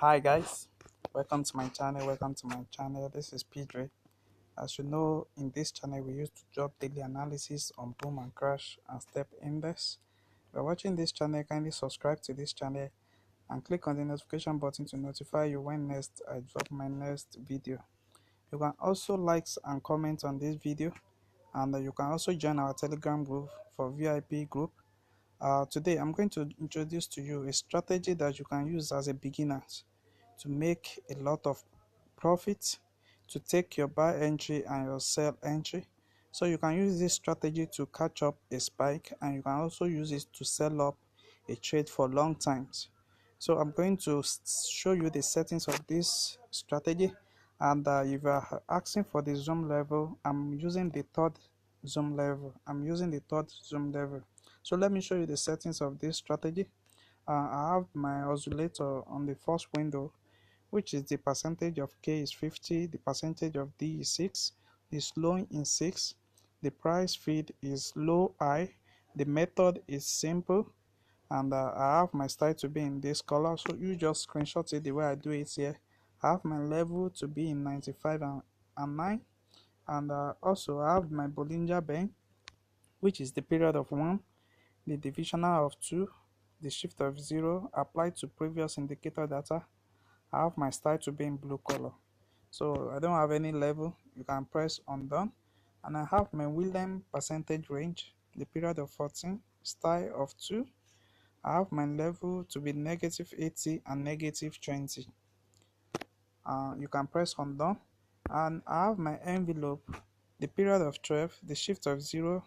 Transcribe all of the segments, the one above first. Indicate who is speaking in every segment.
Speaker 1: Hi guys, welcome to my channel. This is Pedro. As you know, in this channel we used to drop daily analysis on boom and crash and step index. If you're watching this channel, kindly subscribe to this channel and click on the notification button to notify you when next I drop my next video. You can also like and comment on this video, and you can also join our telegram group for VIP group. Today I'm going to introduce to you a strategy that you can use as a beginner to make a lot of profit, to take your buy entry and your sell entry. So you can use this strategy to catch up a spike, and you can also use it to sell up a trade for long times. So I'm going to show you the settings of this strategy, and if you are asking for the zoom level, I'm using the third zoom level. So let me show you the settings of this strategy. I have my oscillator on the first window, which is the percentage of K is 50, the percentage of D is 6, the slowing is 6, the price feed is low high, the method is simple, and I have my style to be in this color, so you just screenshot it the way I do it here. I have my level to be in 95 and 9, and also I have my Bollinger Band, which is the period of 1, the divisional of 2, the shift of 0 applied to previous indicator data. I have my style to be in blue color, so I don't have any level. You can press on done, and I have my William percentage range, the period of 14, style of 2. I have my level to be negative 80 and negative 20. You can press on done, and I have my envelope, the period of 12, the shift of 0,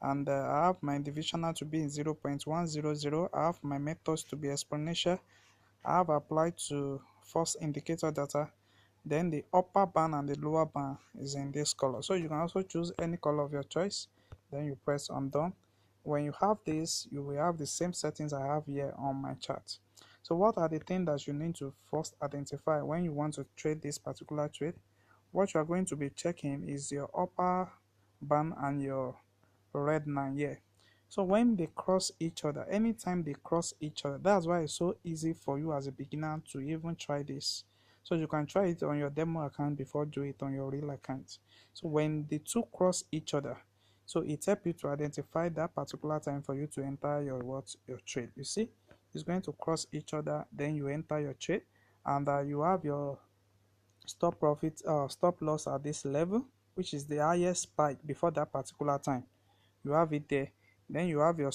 Speaker 1: and I have my divisional to be in 0.100. I have my methods to be exponential. I have applied to first indicator data. Then the upper band and the lower band is in this color, so you can also choose any color of your choice. Then you press on done. When you have this, you will have the same settings I have here on my chart. So what are the things that you need to first identify when you want to trade this particular trade? What you are going to be checking is your upper band and your red line here. So when they cross each other, anytime they cross each other, that's why it's so easy for you as a beginner to even try this. So you can try it on your demo account before do it on your real account. So when the two cross each other, so it helps you to identify that particular time for you to enter your trade. You see, it's going to cross each other, then you enter your trade, and you have your stop loss at this level, which is the highest spike before that particular time. You have it there. Then you have your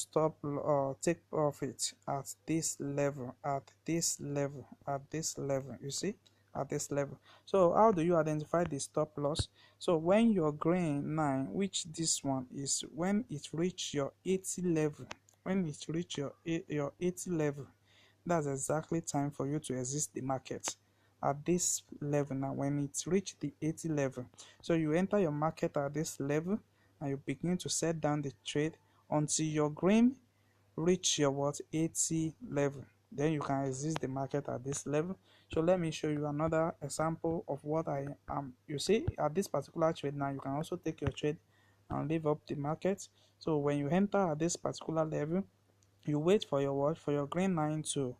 Speaker 1: take profit at this level, you see, at this level. So how do you identify the stop loss? So when your green 9, which this one is, when it reach your 80 level, your 80 level, that's exactly time for you to exit the market at this level. Now when it's reached the 80 level, so you enter your market at this level, and you begin to set down the trade until your green reach your 80 level. Then you can exit the market at this level. So let me show you another example of what I am. You see, at this particular trade now, you can also take your trade and leave up the market. So when you enter at this particular level, you wait for your green line to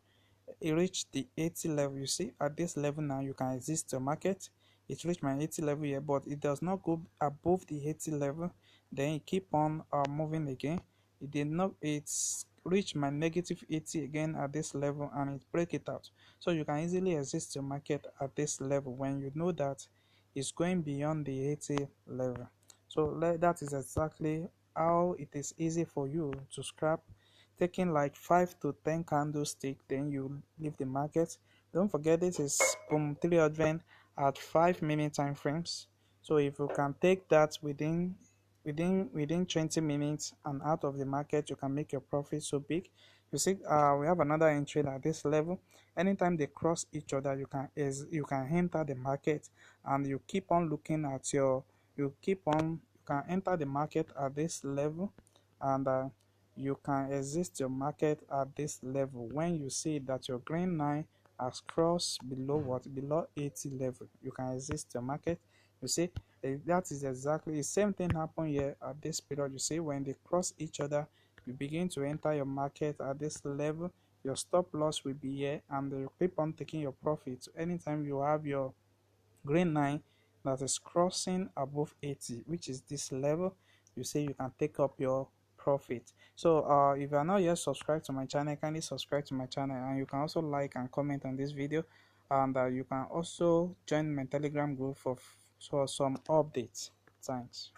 Speaker 1: reach the 80 level. You see, at this level now, you can exit the market. It reached my 80 level here, but it does not go above the 80 level. Then it keep on moving again. It did not, it's reached my negative 80 again at this level, and it break it out. So you can easily exit the market at this level when you know that it's going beyond the 80 level. So that is exactly how it is easy for you to scrap, taking like 5 to 10 candlestick, then you leave the market. Don't forget, this is boom 300 at 5 minute time frames. So if you can take that within 20 minutes and out of the market, you can make your profit so big. You see, we have another entry at this level. Anytime they cross each other, you can enter the market, and you keep on looking at you can enter the market at this level, and you can exit your market at this level when you see that your green line has crossed below 80 level. You can exit your market. You see, that is exactly the same thing happen here at this period. You see, when they cross each other, you begin to enter your market at this level. your stop loss will be here, and you keep on taking your profit. Anytime you have your green line that is crossing above 80, which is this level, you say you can take up your profit. So if you are not yet subscribed to my channel, kindly subscribe to my channel, and you can also like and comment on this video, and you can also join my telegram group for some updates. Thanks.